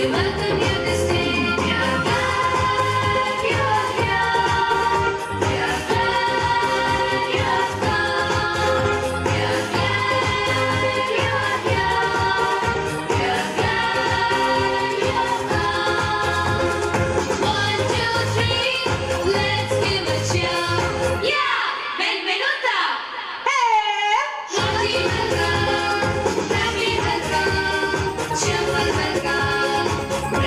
welcome you to stay. We are glad you're here. We are glad you've come. We are glad you're here. We are glad you've come. 1, 2, 3, let's give a cheer. Yeah, benvenuta. Hearty welcome, happy welcome, cheerful welcome.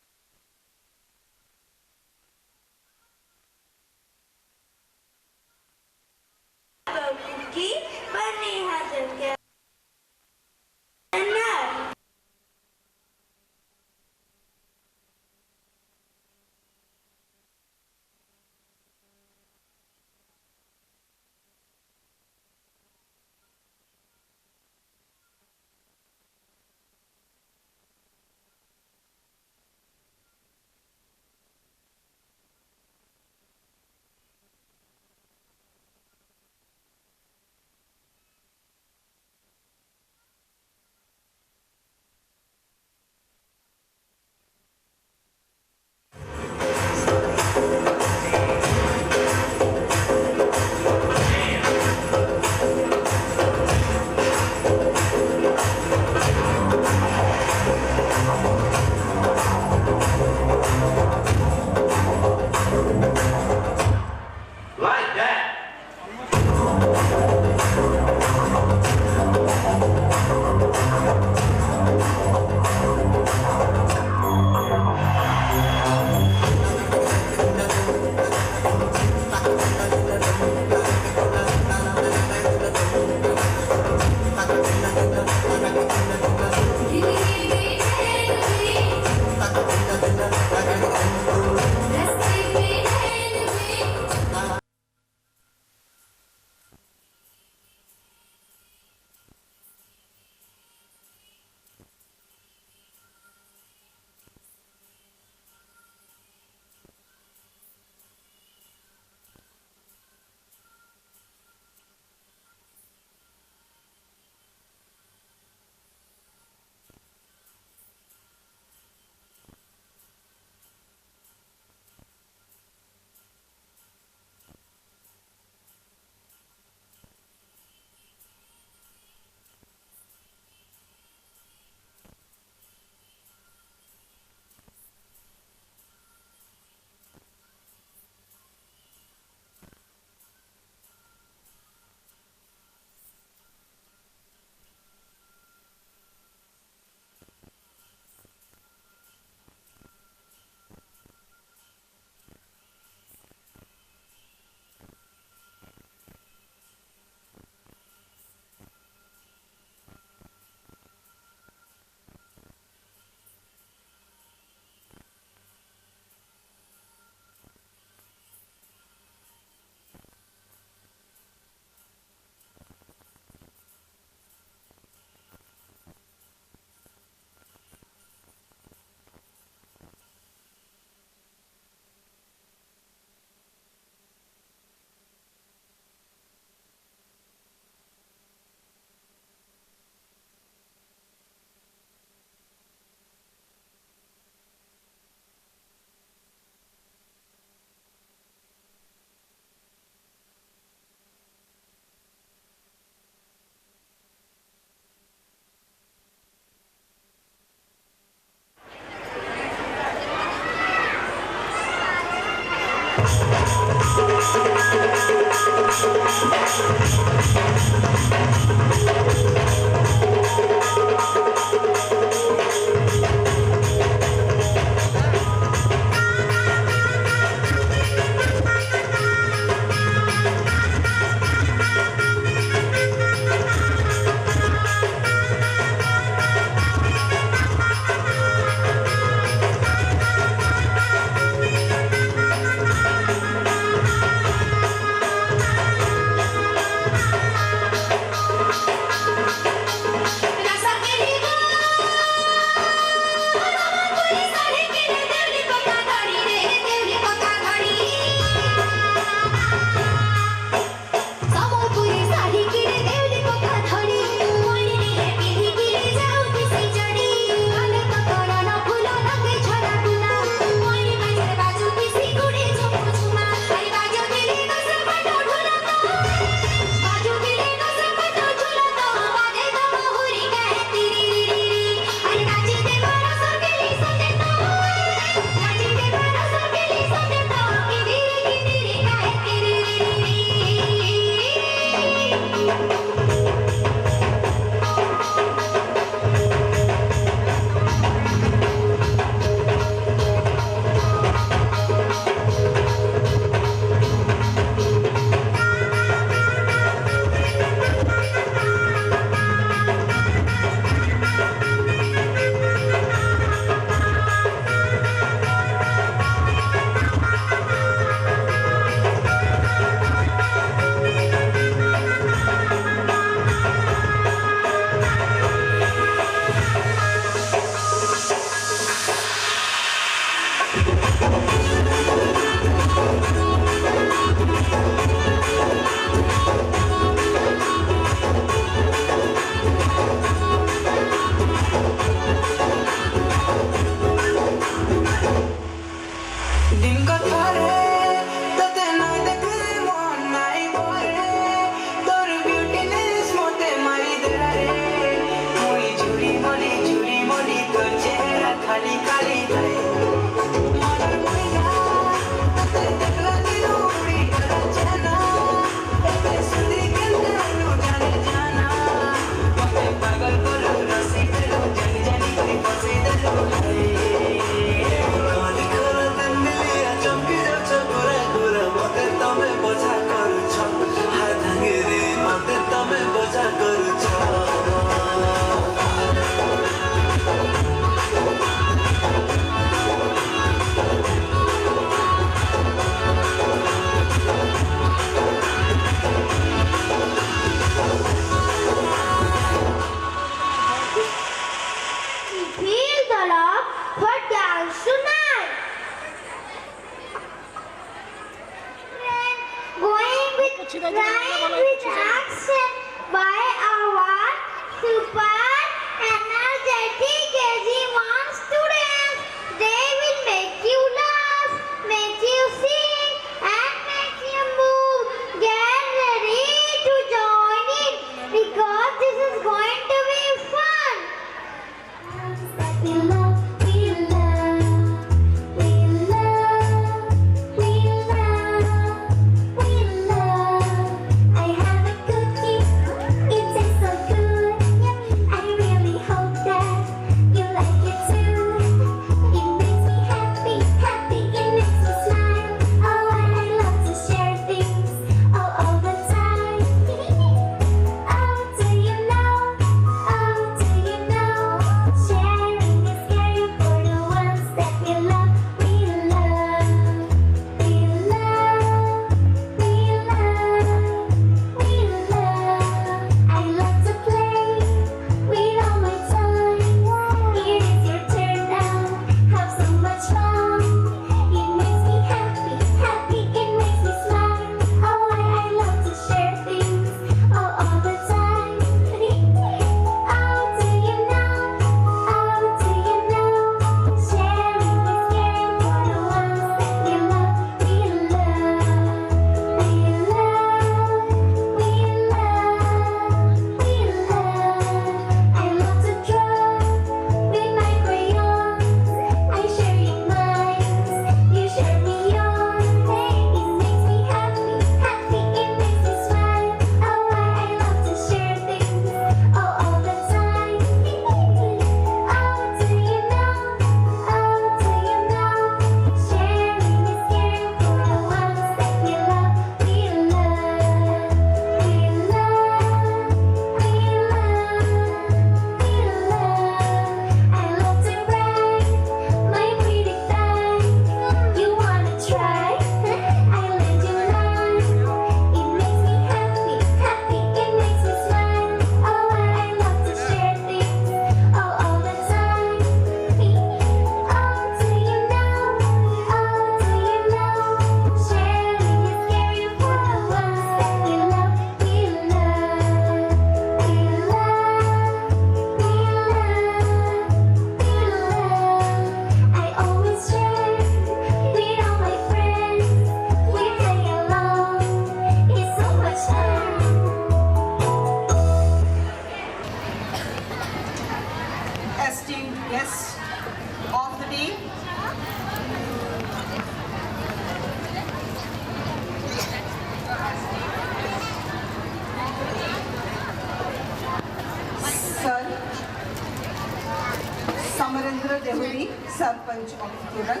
Samarendra Dehuri, Sarpanch of Turan.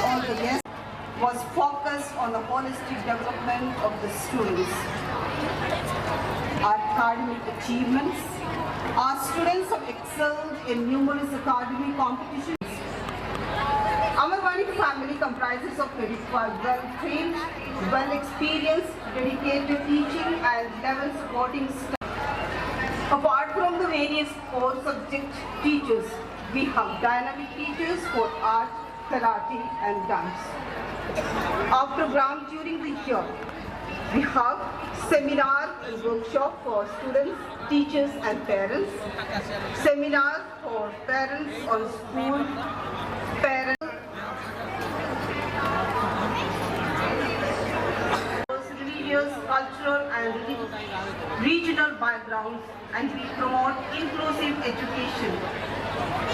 All the guests was focused on the holistic development of the students. Our academic achievements. Our students have excelled in numerous academic competitions. Amarwani family comprises of 25 well-trained, well-experienced, dedicated teaching and 11 supporting staff. Apart from the various core subject teachers, we have dynamic teachers for art, karate and dance. Our program during the year, we have seminar and workshop for students, teachers and parents, seminar for parents on school, parents, religious, cultural and regional backgrounds, and we promote inclusive education.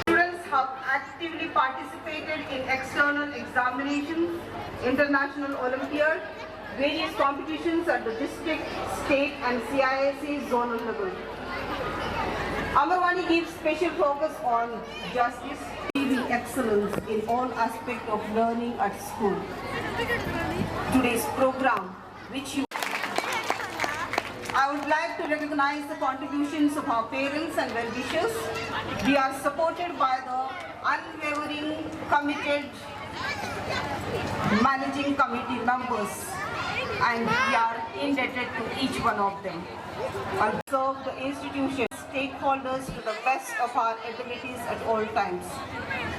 Students have actively participated in external examinations, international Olympiad, various competitions at the district, state and CISE zonal level. Amarwani gives special focus on justice, achieving excellence in all aspects of learning at school. Today's program, which you I would like to recognize the contributions of our parents and well-wishers. We are supported by the unwavering, committed managing committee members, and we are indebted to each one of them. And serve the institution, stakeholders to the best of our abilities at all times.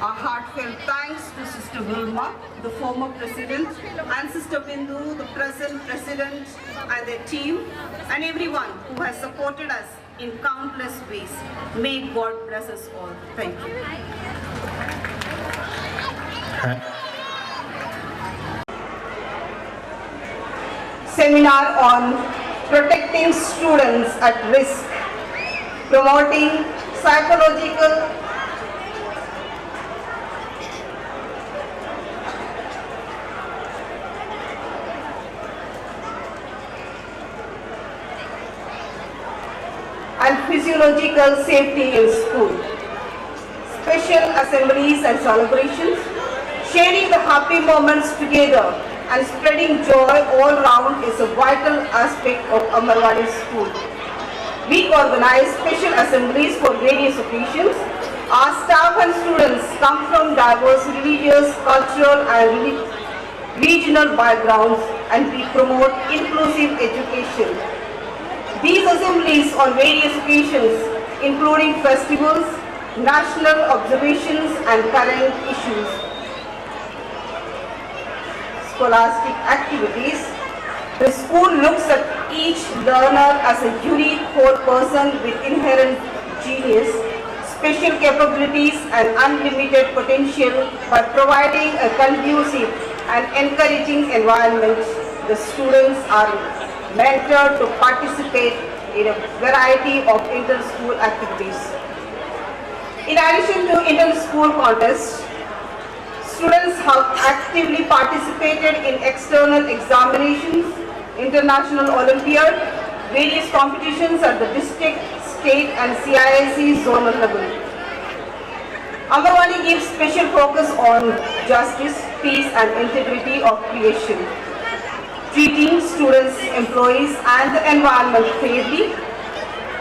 Our heartfelt thanks to Sister Vilma, the former president, and Sister Bindu, the present president, and their team, and everyone who has supported us in countless ways. May God bless us all. Thank you. Seminar on protecting students at risk, promoting psychological and physiological safety in school, special assemblies and celebrations, sharing the happy moments together and spreading joy all round is a vital aspect of Amarwani school. We organize special assemblies for various occasions. Our staff and students come from diverse religious, cultural and regional backgrounds, and we promote inclusive education. These assemblies on various occasions, including festivals, national observations and current issues, scholastic activities. The school looks at each learner as a unique whole person with inherent genius, special capabilities and unlimited potential. By providing a conducive and encouraging environment, the students are mentored to participate in a variety of inter-school activities. In addition to inter-school contests, students have actively participated in external examinations, international Olympiad, various competitions at the district, state and CISE zonal level. Amarwani gives special focus on justice, peace and integrity of creation, treating students, employees and the environment fairly,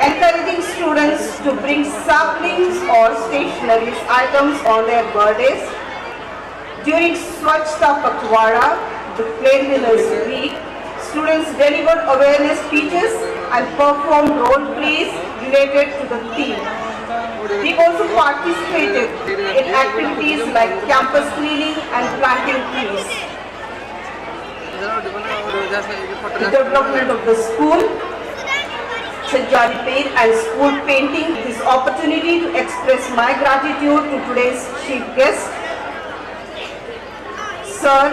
encouraging students to bring saplings or stationery items on their birthdays. During Swachhta Pakhwada, the Cleanliness Week, students delivered awareness speeches and performed role plays related to the theme. They also participated in activities like campus cleaning and planting trees. The development of the school, Sajjari Paid and school painting. This opportunity to express my gratitude to today's chief guest, Sir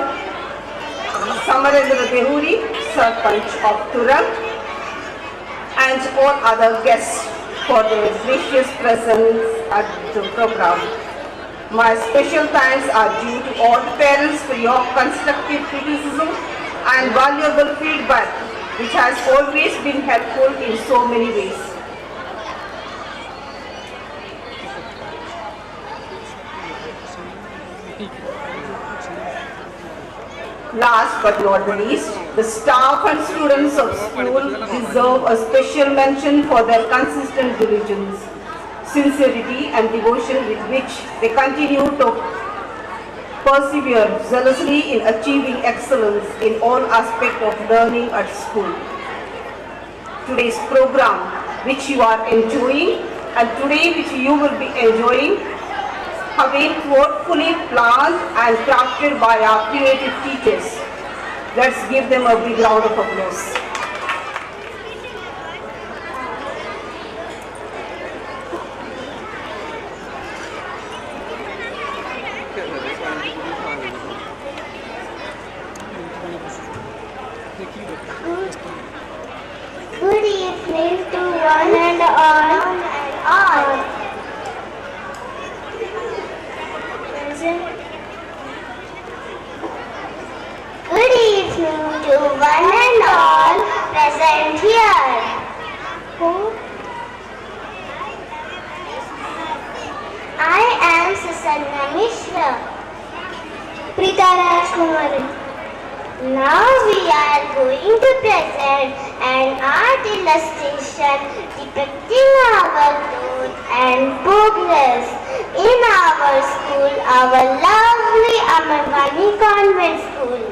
Samarendra Dehuri, Sarpanch of Turan, and all other guests for their gracious presence at the program. My special thanks are due to all the parents for your constructive criticism and valuable feedback, which has always been helpful in so many ways. Last but not the least, the staff and students of school deserve a special mention for their consistent diligence, sincerity and devotion with which they continue to persevere zealously in achieving excellence in all aspects of learning at school. Today's program, which you are enjoying, and today which you will be enjoying, have been thoughtfully planned and crafted by our creative teachers. Let's give them a big round of applause. Good evening to one and all. Good evening to one and all present here. I am Susanna Mishra. Prita Rajkumari. Now we are going to present an art illustration depicting our growth and progress in our school, our lovely Amarvani Convent School.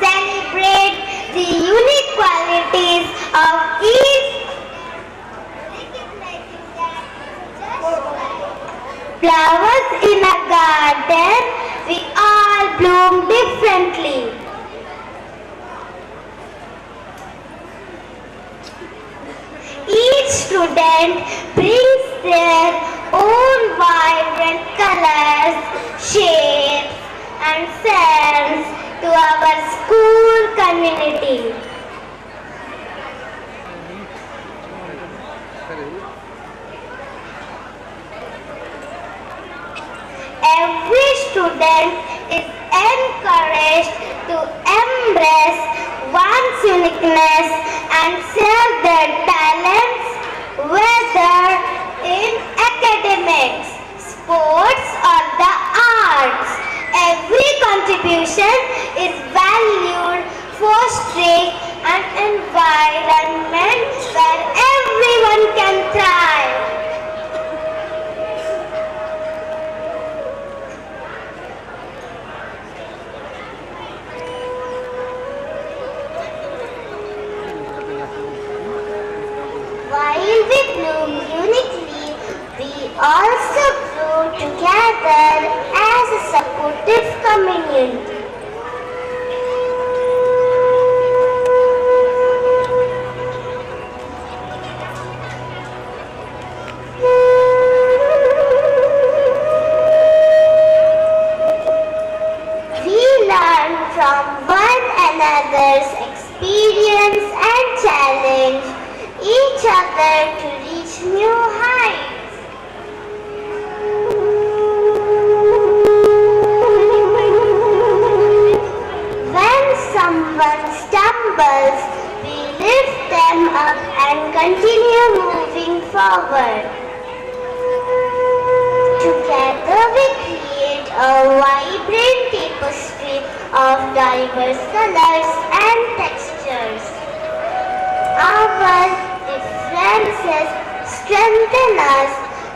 Celebrate the unique qualities of each. Flowers in a garden, we all bloom differently. Each student brings their own vibrant colors, shapes and scents to our school community. Every student is encouraged to embrace one's uniqueness and share their talents, whether in academics, sports or the arts. Every contribution is valued, fostering an environment where everyone can thrive. While we bloom uniquely, we also grow together as a supportive community. We learn from one another's experience and challenge each other to reach new heights. When someone stumbles, we lift them up and continue moving forward. Together we create a vibrant tapestry of diverse colors and textures. Our differences strengthen us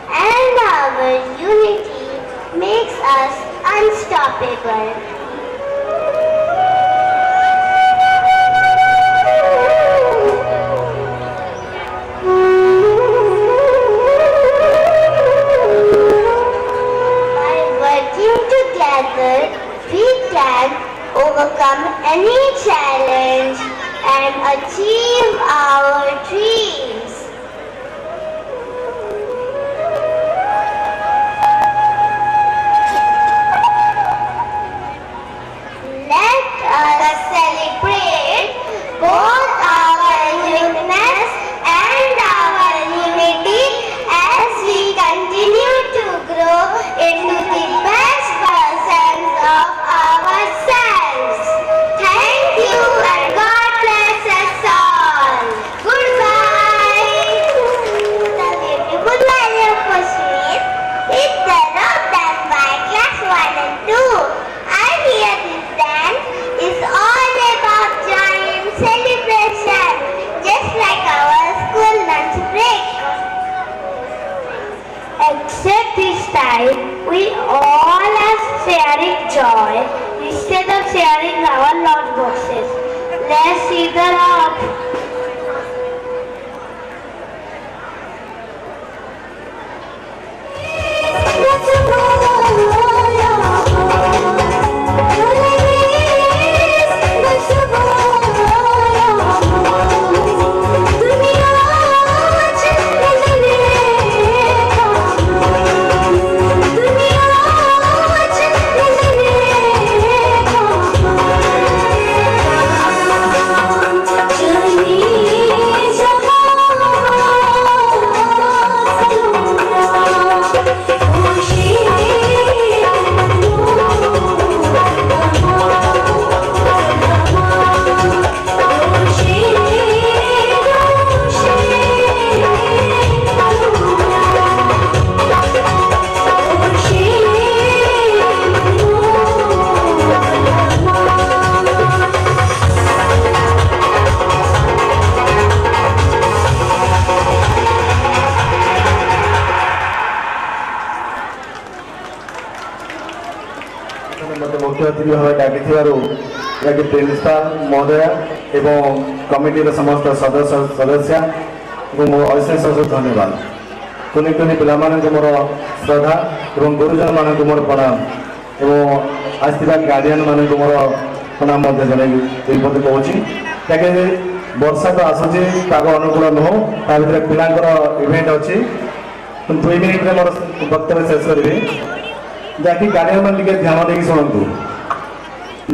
and our unity makes us unstoppable. By working together, we can overcome any challenge and achieve our dreams. instead of sharing our lunch boxes. Let's see the art. मुख्य अतिथि भाव डाकी principal महोदय एवं कमिटीर समस्त सदस्य अशेष अशेष धन्यवाद। कुनि कुनि पिला मोर श्रद्धा और गुरुजन मान मोर प्रणाम एवं आसवा गार्डियन मान मोर प्रणाम जन पद कहूँ क्या वर्षा तो आसूँ पाग अनुकूल नुह ता भर पिलांकर इवेंट अच्छी 2 मिनिट मोर वक्तव्य शेष करी जहाँकि गार्डियन मैंने ध्यान देकी शुणु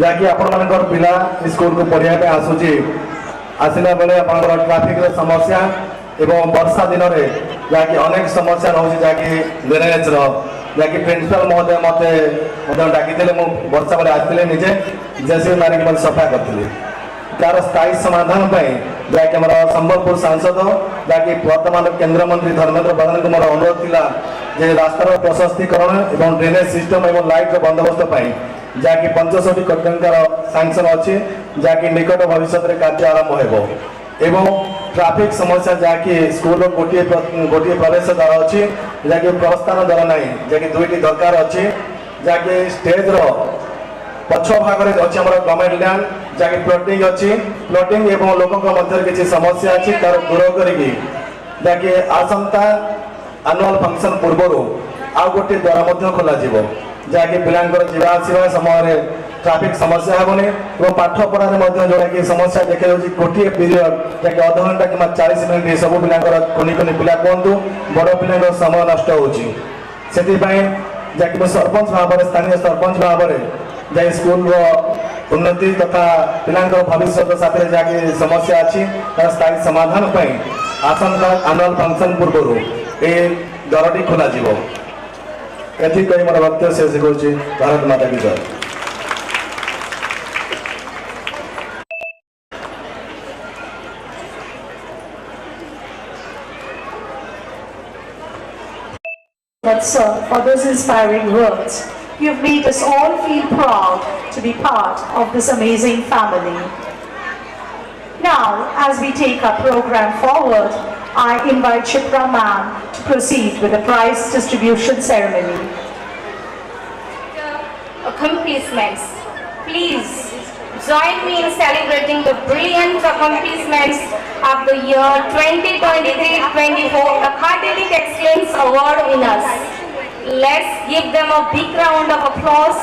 जहाँकि आपण पिला स्कूल को पढ़ाई आसूची आसला बेले आप ट्राफिक समस्या एवं वर्षा दिन में जहाँकि अनेक समस्या रोचे जहाँकि ड्रेनेज जहाँकि प्रिंसिपाल महोदय मत डाकी वर्षा बेले आसते निजे जेसीबी मारिक मैं सफा करी तार स्थायी समाधान जहाँकि आम संबलपुर सांसद जहाँकि वर्तमान केंद्र मंत्री धर्मेंद्र प्रधान को मोर अनुरोध था जे रास्तार प्रशस्तीकरण एवं ड्रेनेज सिस्टम एवं लाइट बंदोबस्त जहाँकि 65 कोटी टंकार सांक्शन अच्छी जहाँकि निकट भविष्य में कार्य आरंभ हो एवं ट्राफिक समस्या जहाँकि स्कूल गोटे प्रवेश द्वार अच्छी जहाँकि प्रस्थान द्वार ना जहाँकि 2टी दरकार अच्छी जहाँकि स्टेज पक्ष भाग में अच्छी गवर्नमेंट लैंड जहाँकि प्लॉटिंग अच्छी प्लॉटिंग एवं लोकों मध्य किसी समस्या अच्छी तार दूर करी जहाँकि आसंता आनुआल फंक्शन पूर्व आउ गोटे द्वार खोल जहाँकि पिलांकर जीवा आसवा समय ट्राफिक समस्या हेनी और पाठ पढ़ार जोड़ा कि समस्या देखा गोटे पीरियड जहाँकि अध घंटा कि 40 मिनिट सब पिलांकर कुनि कुनि पिला कहतु बड़ पिला समय नष्ट होची जहाँकि सरपंच भाव में स्थानीय सरपंच भाव में जहाँ स्कूल उन्नति तथा पिलांकर भविष्य साथ जहाँकि समस्या अच्छी तार स्थायी समाधान आसंता आनुआल फंक्शन पूर्व ये द्वारटी खोल मोर वक्तव्य शेष करुँच। भारत माता की जय। But sir, for those inspiring words, you've made us all feel proud to be part of this amazing family. Now, as we take our program forward, I invite Shipra ma'am to proceed with the prize distribution ceremony. Accomplishments. Please join me in celebrating the brilliant accomplishments of the year 2023-24 Academic Excellence Award winners. Let's give them a big round of applause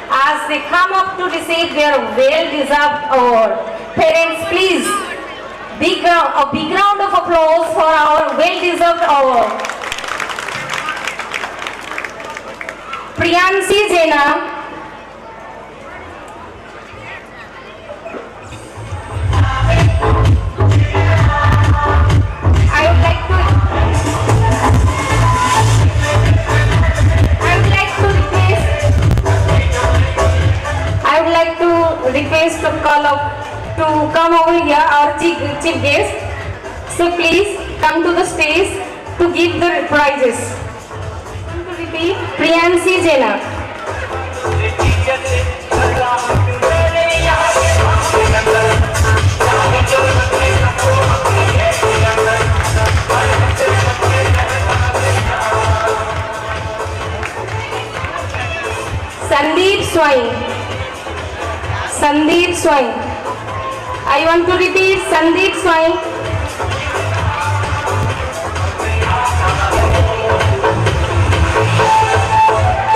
as they come up to receive their well-deserved award. Parents, please, a big round of applause for our well-deserved award. Priyansi Jena, I would like to request to come over here, our chief guest. So please come to the stage to give the prizes. To repeat, Priyansi Jena. Sandeep Swain. Sandeep Swain. I want to repeat, Sandeep Swain.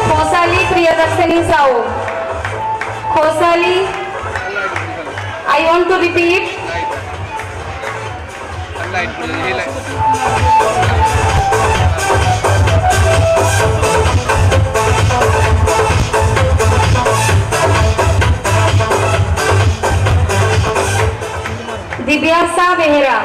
Khosali Priyadarshini Sao. Khosali. I want to repeat. Divyasa Behera.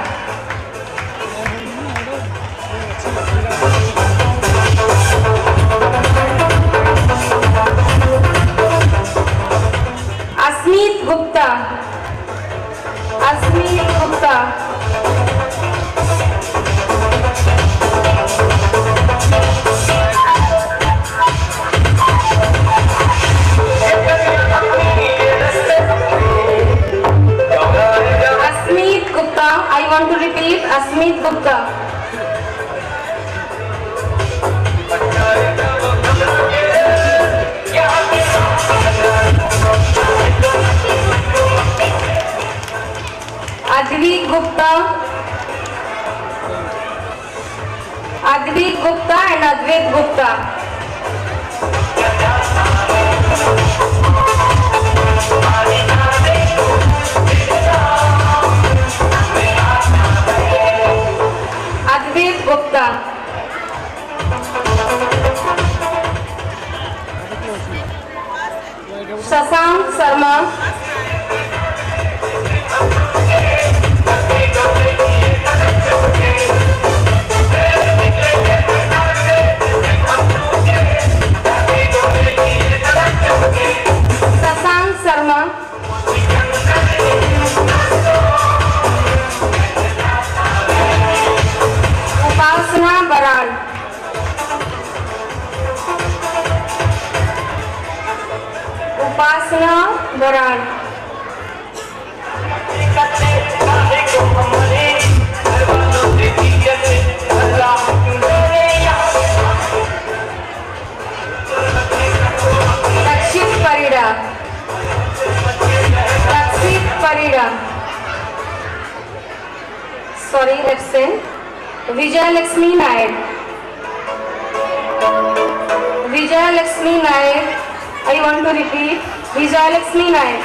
Asmit Gupta. Asmit Gupta. Asmeet Gupta. I want to repeat, Asmeet Gupta. Advik Gupta. Advik Gupta and Advait Gupta. Advait Gupta. Shashank Sharma. Shashank Sharma. Upasana Baral. Upasana Baral. Rakshit Parida. Rakshit Parida. Sorry, absent. Vijay Lakshmi Nair. Vijay Lakshmi Nair. I want to repeat. Vijay Lakshmi Nair.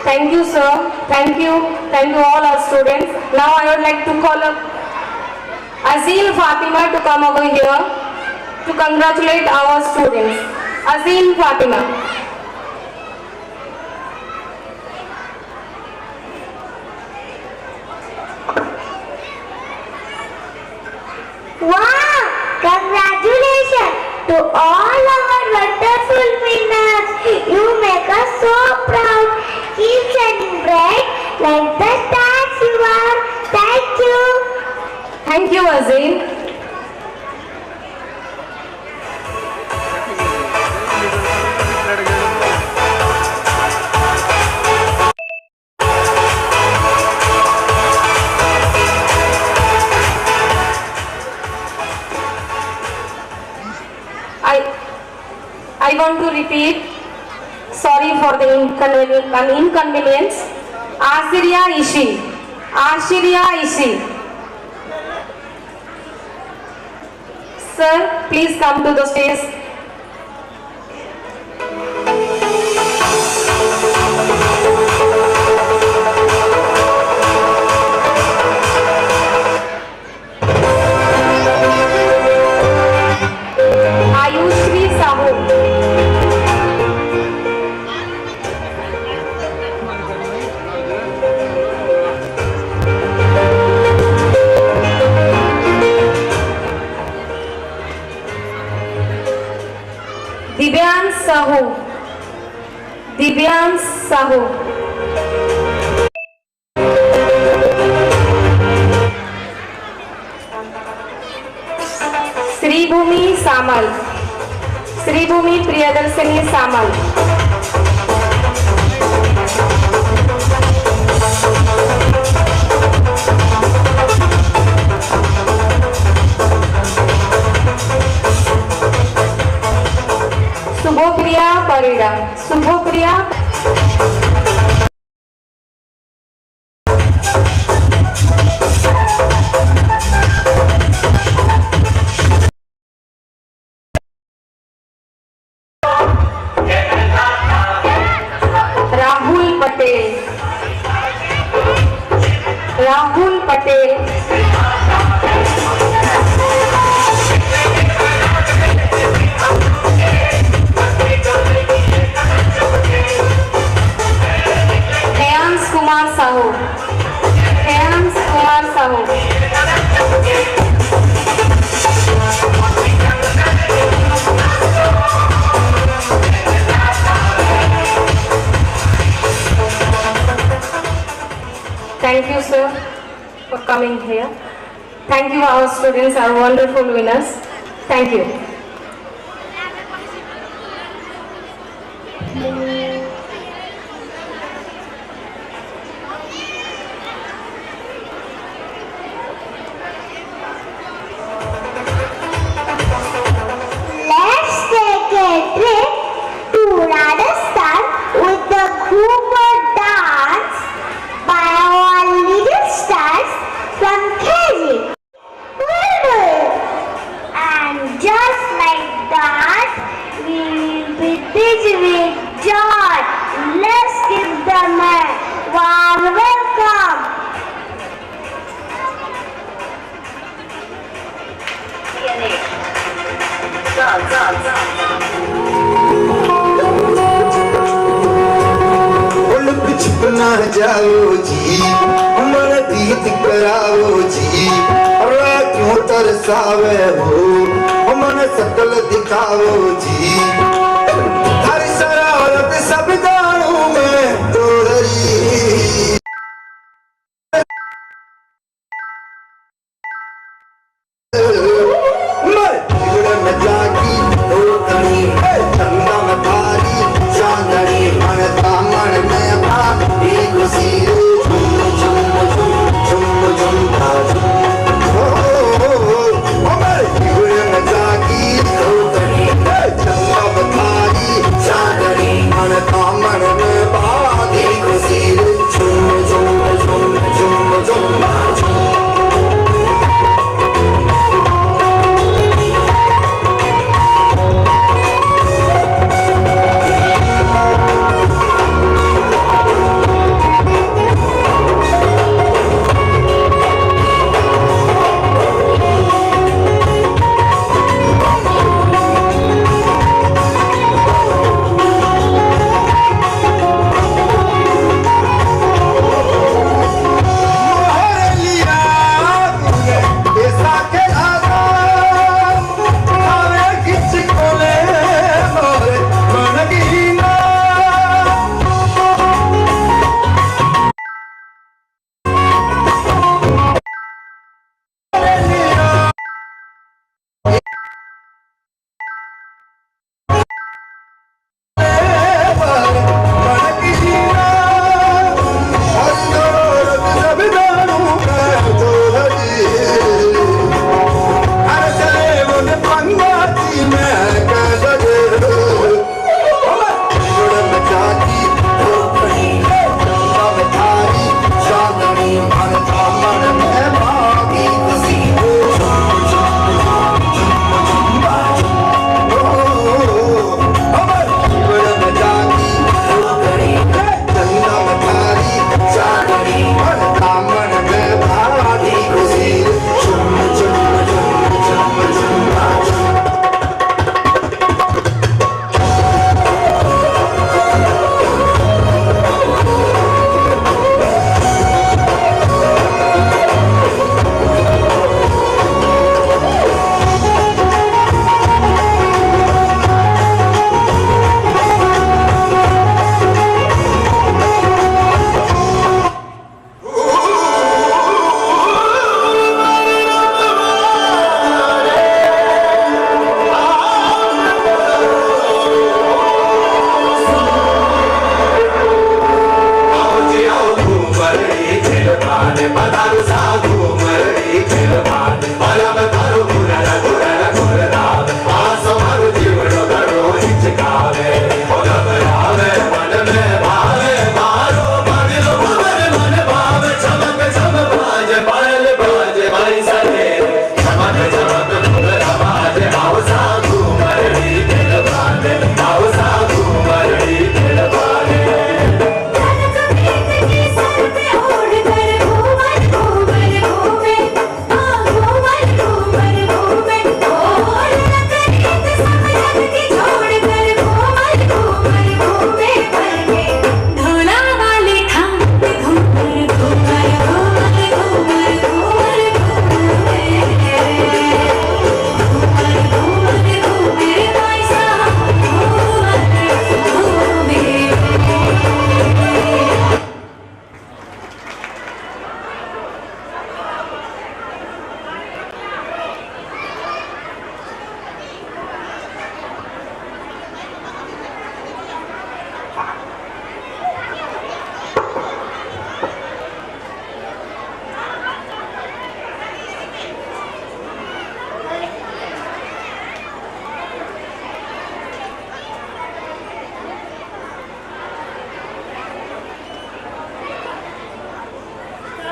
Thank you, sir. Thank you. Thank you all our students. Now I would like to call up Azil Fatima to come over here to congratulate our students. Azil Fatima. Wow! Congratulations to all our wonderful winners. You make us so proud. Keep shining bright like the stars you are. Thank you. Thank you, Azim. I want to repeat, sorry for the inconvenience. Ashirya Ishi. Ashirya Ishi. Sir, please come to the stage. Ayushri Sahu. Divyans Sahu. Divyans Sahu. Sribhumi Samal. Sribhumi Priyadarshini Samal. Rahul Patel. Ayans Kumar Sahu. Ayans Kumar Sahu. Thank you, sir, for coming here. Thank you, our students, our wonderful winners. Thank you. Let's take a trip to Rajasthan with the Ghumar dance by our little stars from KG. And just like that, we will be busy with joy. Let's give them a warm welcome. छुप ना जाओ जी, मन प्रीत कराओ जी, क्यों तरसावे हो, मन सकल दिखाओ जी, हर शरारत सब जानू मैं तोहरी।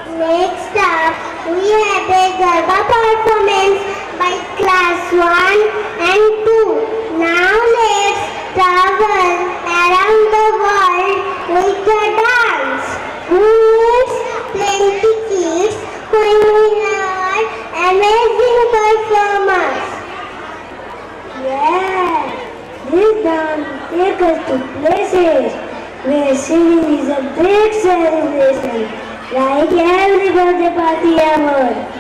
Next up, we have a Garba performance by class 1 and 2. Now let's travel around the world with the dance. Who needs plenty kids who are amazing performers? Yeah, this dance takes us to places where singing is a big celebration, like every birthday party ever.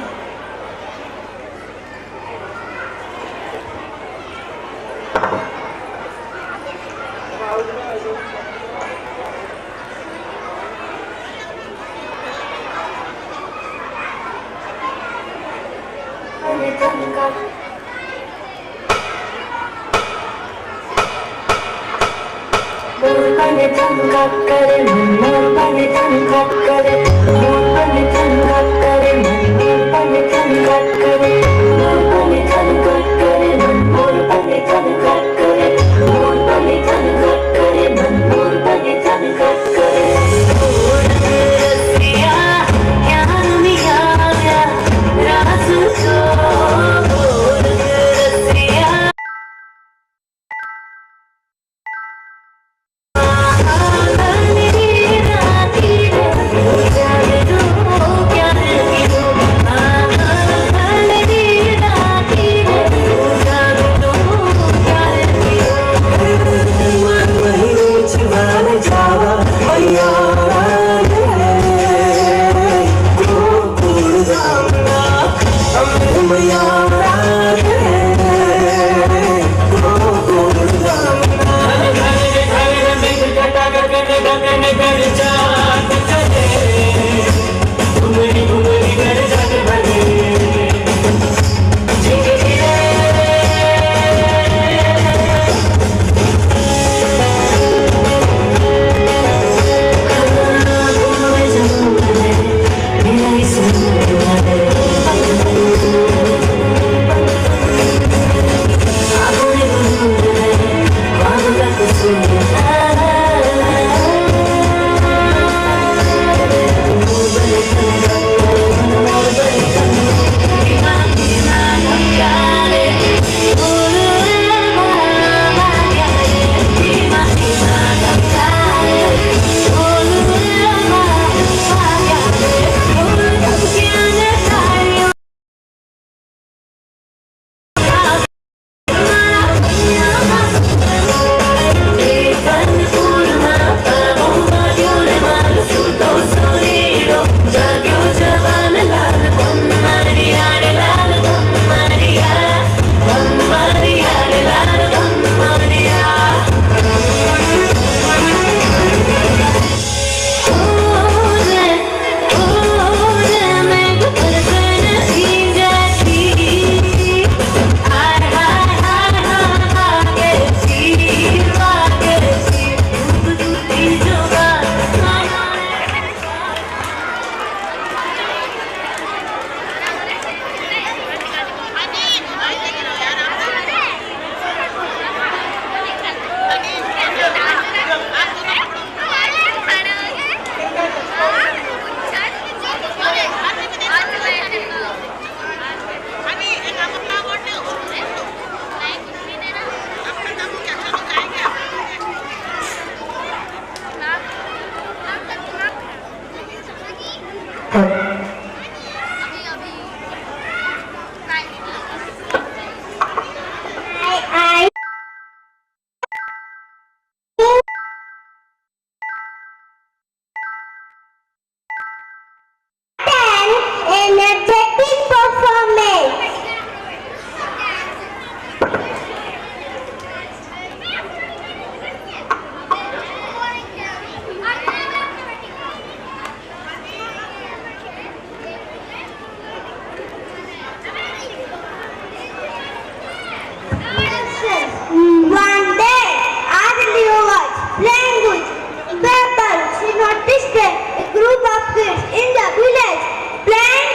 Noticed a group of kids in the village playing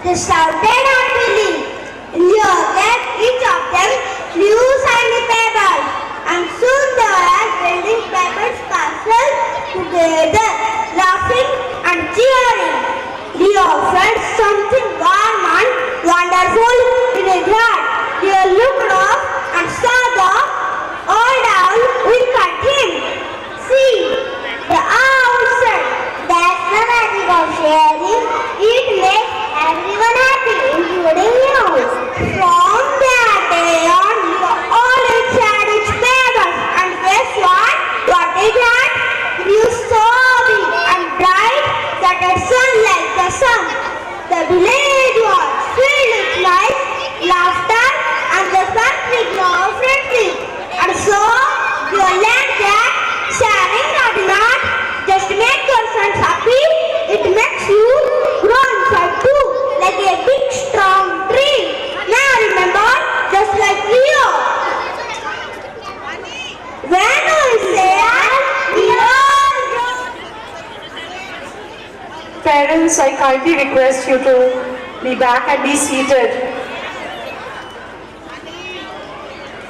They shouted happily. In the air, each of them flew shiny pebbles, and soon they were building Pebbles Castle together, laughing and cheering. Leo felt something warm and wonderful in his heart. Leo looked up and saw the old owl wink at him. See, the owl said, that's the magic of sharing. It makes everyone happy, including you. From that day on, Leo always shared its pebbles. And guess what? What is that? It grew so big and bright that it shone like the sun. The village was filled with life, laughter, and the country grew friendly. And so, you learned that sharing does not just make your friends happy, it makes you grow inside too, like a big strong tree. Now remember, just like Leo. When we say Leo, Parents, I kindly request you to be back and be seated.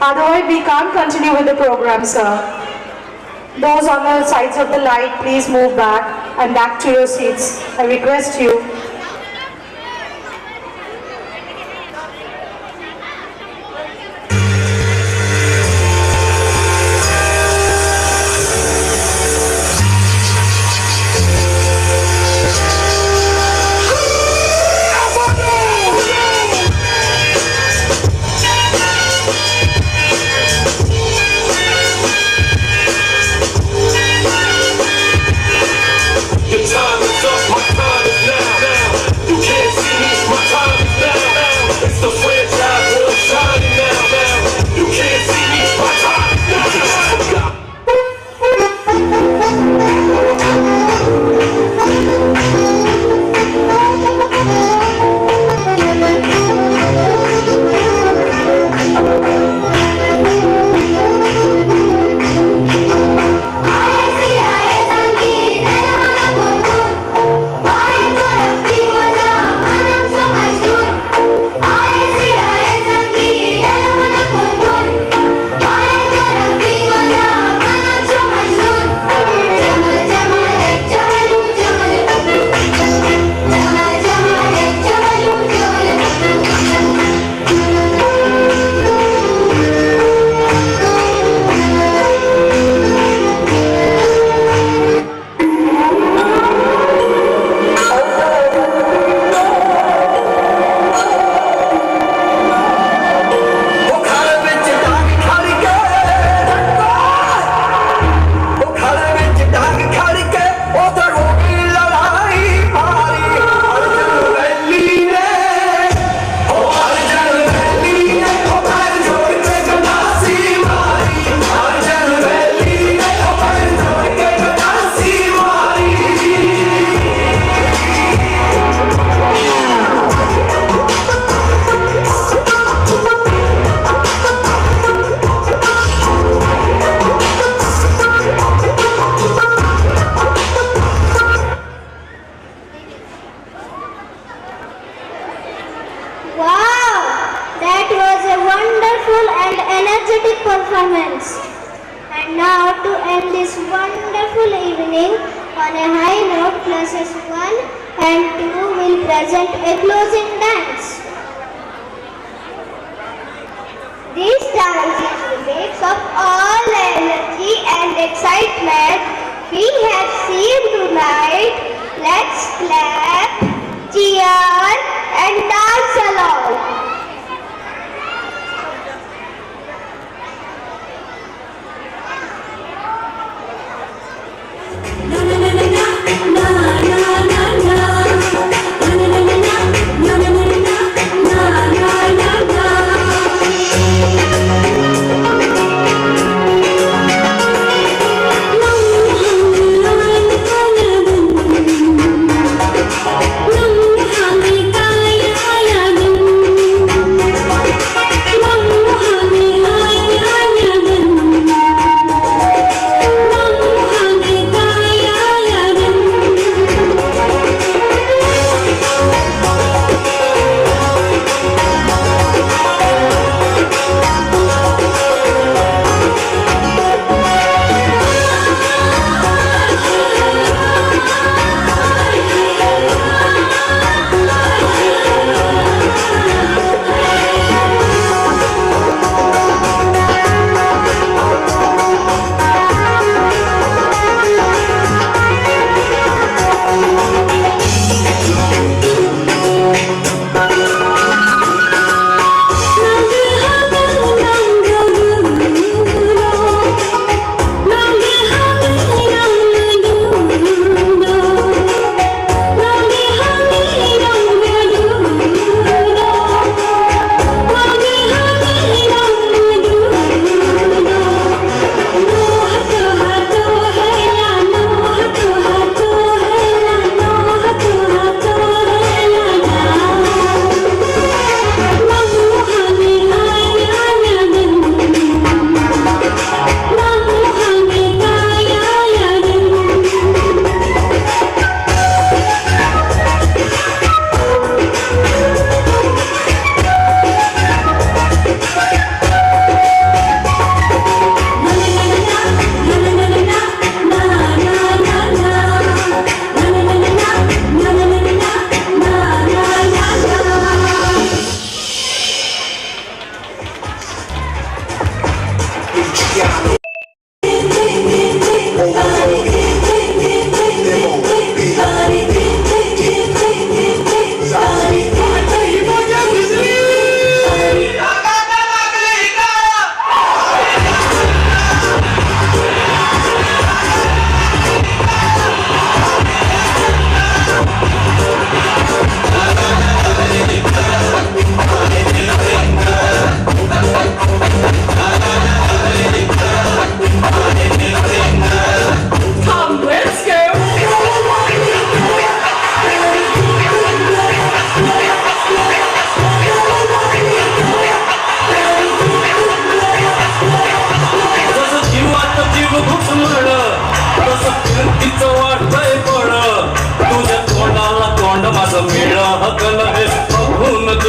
Otherwise, we can't continue with the program, sir. Those on the sides of the line, please move back and back to your seats. I request you. performance. And now to end this wonderful evening on a high note, classes 1 and 2 will present a closing dance. This dance is the mix of all the energy and excitement we have seen tonight. Let's clap, cheer and dance along.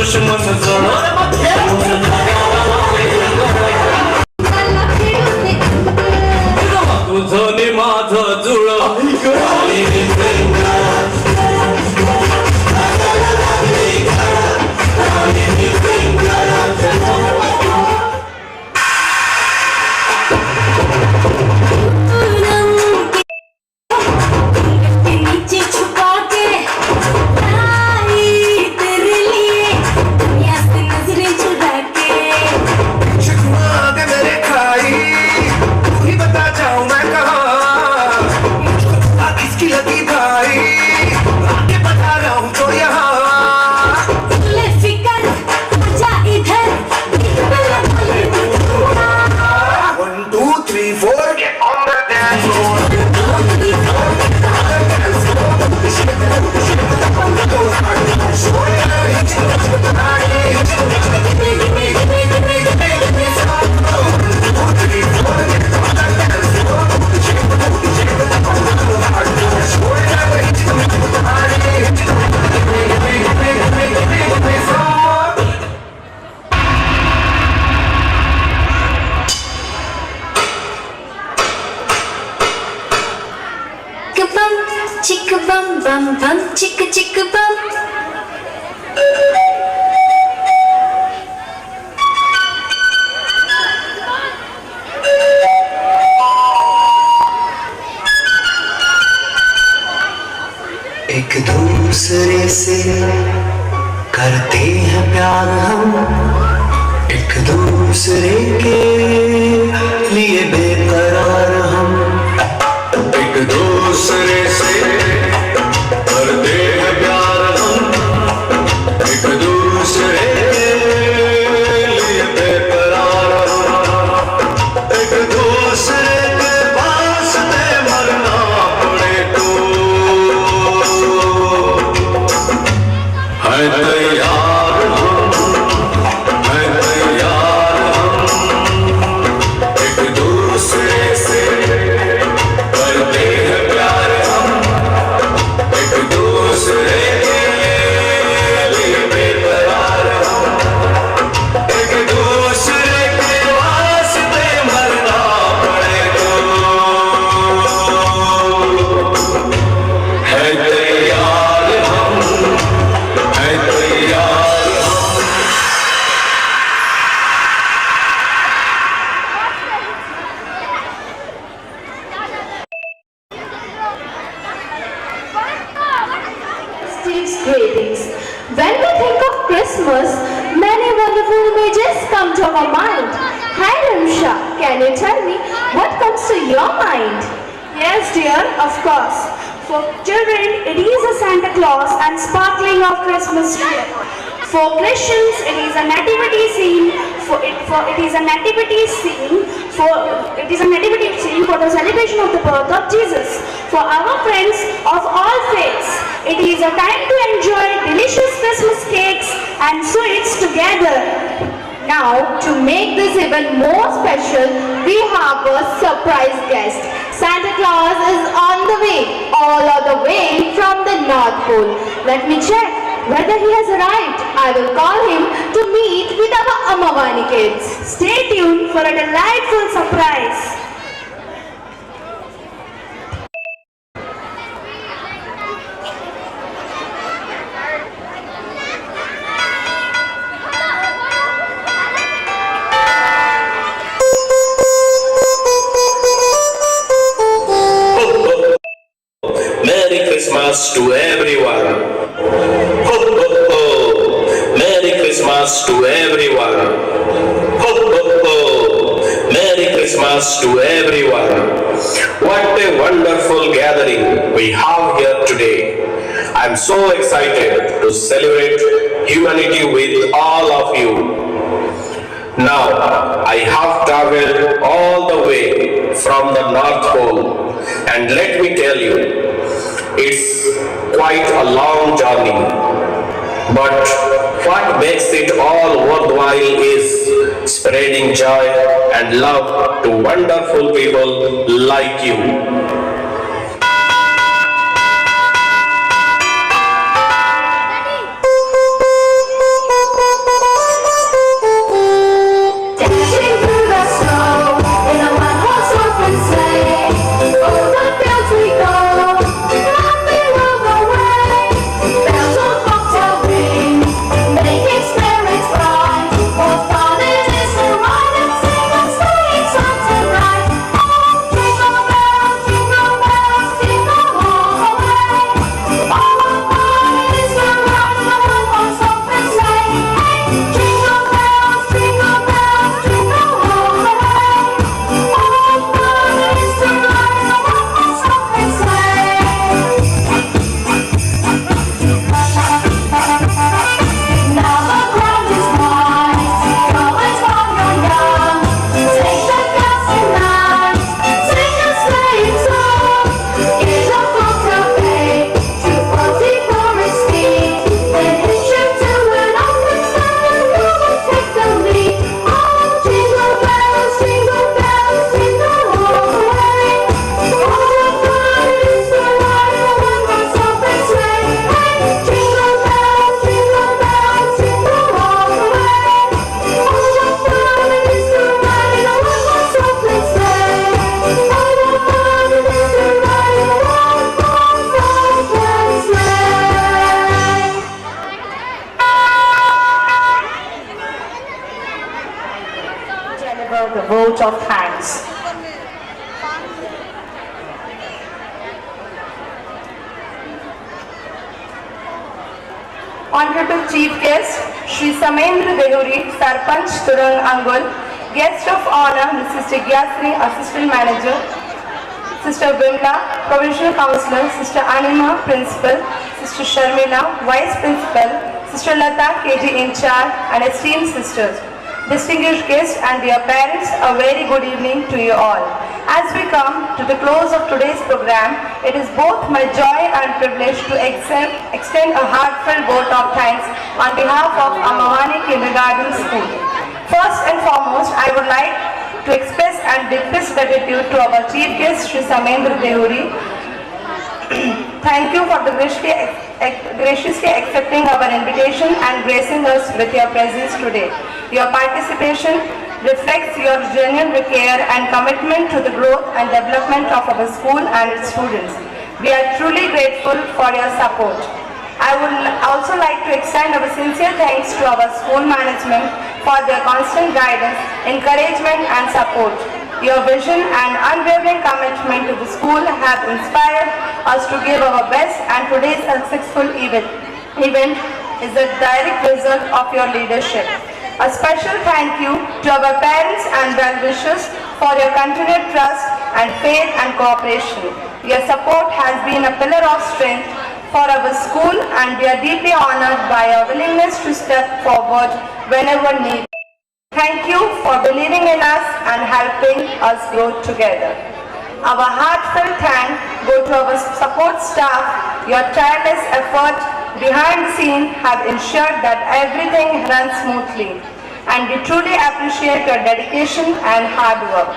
दुश्मन तुझं नि माझं जुळ Chicka bum bum bum, chicka chicka bum. एक दूसरे से करते हैं प्यार हम, एक दूसरे के लिए बेकरार हम, एक दूसरे से करते हैं प्यार हम, एक दूसरे के लिए बेकरार हम, एक दूसरे के वास्ते मरना पड़े तो है तैयार हम, है तैयार हम, एक दूसरे से करते हैं प्यार हम, एक दूसरे के लिए बेकरार हम, एक दूसरे के वास्ते मरना पड़े तो है तैयार हम, है तैयार हम। Steve's greetings. When we think of Christmas, many wonderful images come to our mind. Hi Ramsha, can you tell me what comes to your mind? Yes, dear, of course. For children, it is a Santa Claus and sparkling of Christmas tree. For Christians, it is a nativity scene. It is a nativity scene for the celebration of the birth of Jesus. For our friends of all faiths, it is a time to enjoy delicious Christmas cakes and sweets together. Now, to make this even more special, we have a surprise guest. Santa Claus is on the way, all the way from the North Pole. Let me check whether he has arrived. I will call him to meet with our Amavani kids. Stay tuned for a delightful surprise. Merry Christmas to everyone. Ho, ho, ho. Merry Christmas to everyone. Ho, ho, ho. Merry Christmas to everyone. What a wonderful gathering we have here today. I'm so excited to celebrate humanity with all of you. Now, I have traveled all the way from the North Pole, and let me tell you, it's quite a long journey. But what makes it all worthwhile is spreading joy and love to wonderful people like you. vote of thanks. Honorable Chief Guest, Shri Samendra Dehuri, Sarpanch Turang Angul, Guest of Honor, Mrs. Jigyasri, Assistant Manager, Sister Vimla, Provincial Councillor, Sister Anima, Principal, Sister Sharmila, Vice Principal, Sister Lata, KG in charge, and esteemed sisters. Distinguished guests and dear parents, a very good evening to you all. As we come to the close of today's program, it is both my joy and privilege to extend a heartfelt vote of thanks on behalf of Amavani Kindergarten School. First and foremost, I would like to express and deepest gratitude to our chief guest, Shri Samendra Dehuri. Thank you for graciously accepting our invitation and gracing us with your presence today. Your participation reflects your genuine care and commitment to the growth and development of our school and its students. We are truly grateful for your support. I would also like to extend our sincere thanks to our school management for their constant guidance, encouragement and support. Your vision and unwavering commitment to the school have inspired us to give our best, and today's successful event is a direct result of your leadership. A special thank you to our parents and well-wishers for your continued trust and faith and cooperation. Your support has been a pillar of strength for our school, and we are deeply honored by your willingness to step forward whenever needed. Thank you for believing in us and helping us grow together. Our heartfelt thanks go to our support staff. Your tireless effort behind the scene have ensured that everything runs smoothly, and we truly appreciate your dedication and hard work.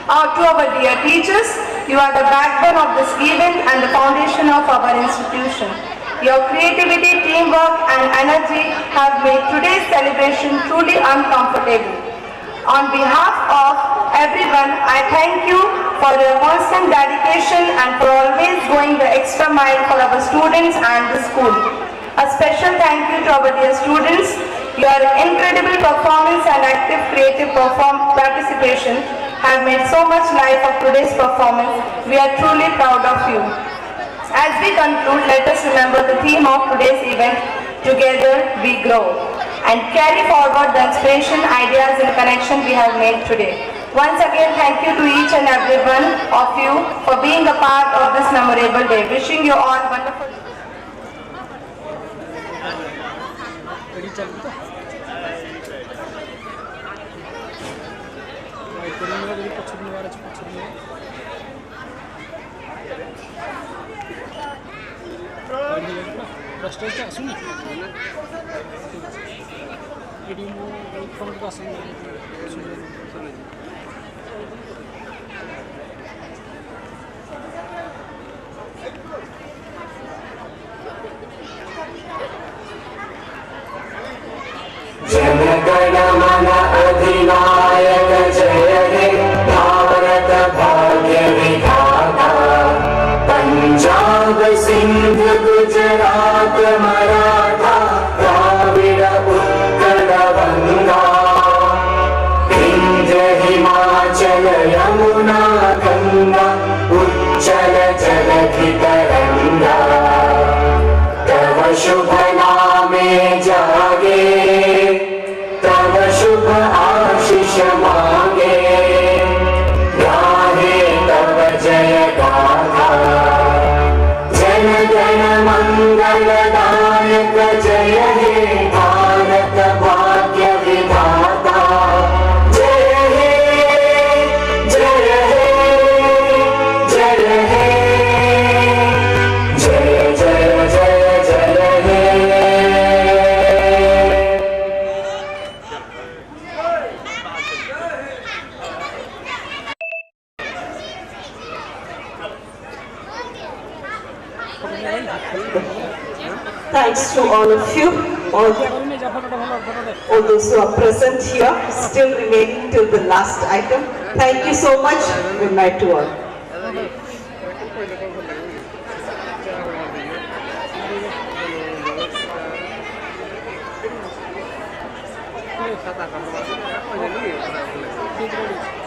To our dear teachers, you are the backbone of this event and the foundation of our institution. Your creativity, teamwork and energy have made today's celebration truly uncomfortable. On behalf of everyone, I thank you for your constant dedication and for always going the extra mile for our students and the school. A special thank you to our dear students. Your incredible performance and active creative participation have made so much life of today's performance. We are truly proud of you. As we conclude, let us remember the theme of today's event, Together We Grow, and carry forward the inspiration, ideas and connection we have made today. Once again, thank you to each and every one of you for being a part of this memorable day. Wishing you all wonderful. जनगण मन अधिनायक जय हे भारत भाग्य विधाता पंजाब सिंध गुजरात मराठा द्राविड़ उत्कल गंगा विंध्य हिमाचल यमुना गंगा उच्चल जलधि तरंगा तव शुभ नामे जागे तव शुभ आशीष मांगे गाहे तव जय गाथा जन गण मंगल दायक जय हे भारत भाग्य विधाता जय हे जय हे जय हे जय जय जय जय हे Thanks to all of you, all those who are present here, still remaining till the last item. Thank you so much. Good night to all. ready.